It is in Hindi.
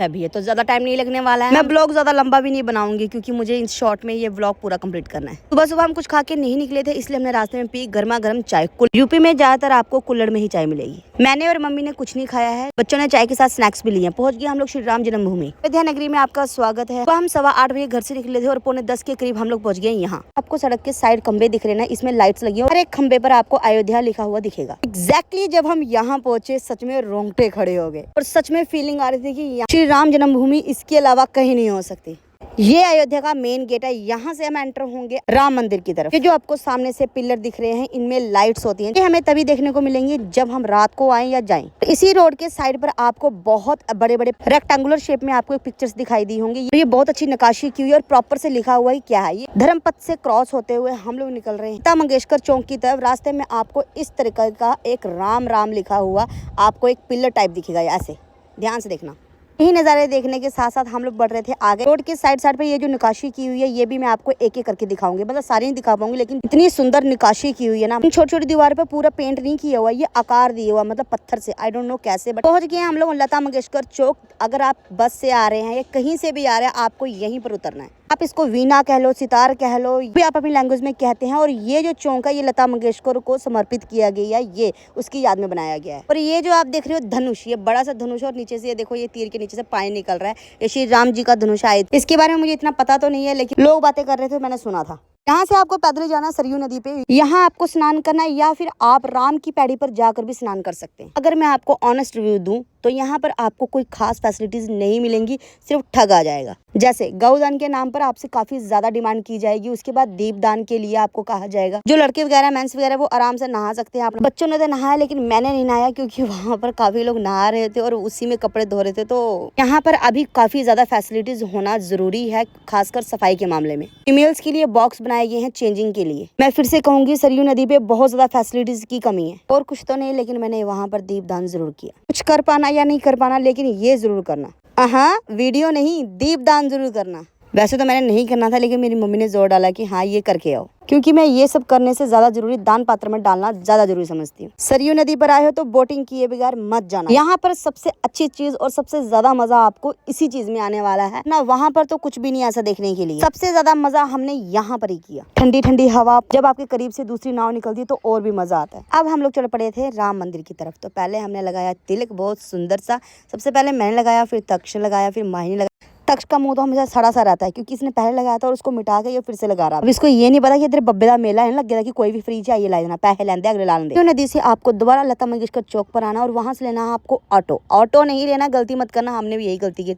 अभी ये तो ज्यादा टाइम नहीं लगने वाला है। मैं ब्लॉग ज्यादा लंबा भी नहीं बनाऊंगी क्योंकि मुझे इन शॉर्ट में ये ब्लॉग पूरा कंप्लीट करना है। सुबह सुबह हम कुछ खा के नहीं निकले थे, इसलिए हमने रास्ते में पी गर्मा गर्म चाय। यूपी में ज्यादातर आपको कुल्हड़ में ही चाय मिलेगी। मैंने और मम्मी ने कुछ नहीं खाया है, बच्चों ने चाय के साथ स्नैक्स भी लिए। पहुंच गए हम लोग श्री राम जन्मभूमि। अयोध्या नगरी में आपका स्वागत है। तो हम 8:15 बजे घर से निकले थे और 9:45 के करीब हम लोग पहुंच गए यहाँ। आपको सड़क के साइड खंबे दिख रहे हैं, इसमें लाइट्स लगी है और एक खंबे पर आपको अयोध्या लिखा हुआ दिखेगा। एग्जैक्टली जब हम यहाँ पहुंचे सच में रोंगटे खड़े हो गए और सच में फीलिंग आ रही थी कि श्री राम जन्मभूमि इसके अलावा कहीं नहीं हो सकती। ये अयोध्या का मेन गेट है, यहाँ से हम एंटर होंगे राम मंदिर की तरफ। ये जो आपको सामने से पिलर दिख रहे हैं, इनमें लाइट्स होती हैं। ये हमें तभी देखने को मिलेंगी जब हम रात को आए या जाएं। इसी रोड के साइड पर आपको बहुत बड़े बड़े रेक्टेंगुलर शेप में आपको पिक्चर्स दिखाई दी होंगी। ये बहुत अच्छी नक्काशी की हुई है और प्रॉपर से लिखा हुआ है क्या है। ये धर्मपथ से क्रॉस होते हुए हम लोग निकल रहे हैं लता मंगेशकर चौक की तरफ। रास्ते में आपको इस तरीके का एक राम राम लिखा हुआ आपको एक पिलर टाइप दिखेगा, ऐसे ध्यान से देखना। यही नज़ारे देखने के साथ साथ हम लोग बढ़ रहे थे आगे। रोड के साइड साइड पे ये जो निकाशी की हुई है ये भी मैं आपको एक एक करके दिखाऊंगी। मतलब सारी नहीं दिखा पाऊंगी, लेकिन इतनी सुंदर निकाशी की हुई है ना। छोटी छोटी दीवार पे पूरा पेंट नहीं किया हुआ, ये आकार दिया हुआ मतलब पत्थर से। आई डोंट नो कैसे, बट पहुंच गए हम लोग लता मंगेशकर चौक। अगर आप बस से आ रहे हैं या कहीं से भी आ रहे हैं, आपको यहीं पर उतरना है। आप इसको वीणा कह लो, सितार कह लो, भी आप अपनी लैंग्वेज में कहते हैं। और ये जो चौक है ये लता मंगेशकर को समर्पित किया गया है, ये उसकी याद में बनाया गया है। और ये जो आप देख रहे हो धनुष, ये बड़ा सा धनुष और नीचे से ये देखो ये तीर के नीचे से पानी निकल रहा है। ये श्री राम जी का धनुष है। इसके बारे में मुझे इतना पता तो नहीं है, लेकिन लोग बातें कर रहे थे, मैंने सुना था। यहाँ से आपको पैदल जाना सरयू नदी पे, यहाँ आपको स्नान करना है या फिर आप राम की पैड़ी पर जाकर भी स्नान कर सकते हैं। अगर मैं आपको ऑनेस्ट रिव्यू दूं तो यहाँ पर आपको कोई खास फैसिलिटीज नहीं मिलेंगी, सिर्फ ठग आ जाएगा। जैसे गौदान के नाम पर आपसे काफी ज्यादा डिमांड की जाएगी। उसके बाद दीपदान के लिए आपको कहा जाएगा। जो लड़के वगैरह मेंस वगैरह वो आराम से नहा सकते हैं। अपने बच्चों ने तो नहाया, लेकिन मैंने नहीं नहाया क्योंकि वहाँ पर काफी लोग नहा रहे थे और उसी में कपड़े धो रहे थे। तो यहाँ पर अभी काफी ज्यादा फैसिलिटीज होना जरूरी है, खासकर सफाई के मामले में। फीमेल्स के लिए बॉक्स बनाए गए हैं चेंजिंग के लिए। मैं फिर से कहूंगी सरयू नदी पे बहुत ज्यादा फैसिलिटीज की कमी है। और कुछ तो नहीं, लेकिन मैंने वहाँ पर दीपदान जरूर किया। कुछ कर पाना या नहीं कर पाना, लेकिन ये जरूर करना। हाँ, वीडियो नहीं, दीपदान जरूर करना। वैसे तो मैंने नहीं करना था, लेकिन मेरी मम्मी ने जोर डाला कि हाँ ये करके आओ, क्योंकि मैं ये सब करने से ज्यादा जरूरी दान पात्र में डालना ज्यादा जरूरी समझती हूँ। सरयू नदी पर आए हो तो बोटिंग किए बगैर मत जाना। यहाँ पर सबसे अच्छी चीज और सबसे ज्यादा मजा आपको इसी चीज में आने वाला है ना। वहाँ पर तो कुछ भी नहीं ऐसा देखने के लिए। सबसे ज्यादा मजा हमने यहाँ पर ही किया। ठंडी ठंडी हवा, जब आपके करीब से दूसरी नाव निकलती है तो और भी मजा आता है। अब हम लोग चल पड़े थे राम मंदिर की तरफ। तो पहले हमने लगाया तिलक, बहुत सुंदर सा। सबसे पहले मैंने लगाया, फिर तक्ष लगाया, फिर माही ने लगाया। तक्ष का मुंह तो हमेशा सड़ा सा रहता है क्योंकि इसने पहले लगाया था और उसको मिटा के ये फिर से लगा रहा है। अब इसको ये नहीं पता कि इधर बब्बे का मेला है, लग गया कि कोई भी फ्री चाहिए ला देना, पैसे लेंदे अगले ला देंगे। नदी से आपको दोबारा लता मंगेशकर चौक पर आना और वहां से लेना आपको ऑटो। ऑटो नहीं लेना, गलती मत करना, हमने भी यही गलती की।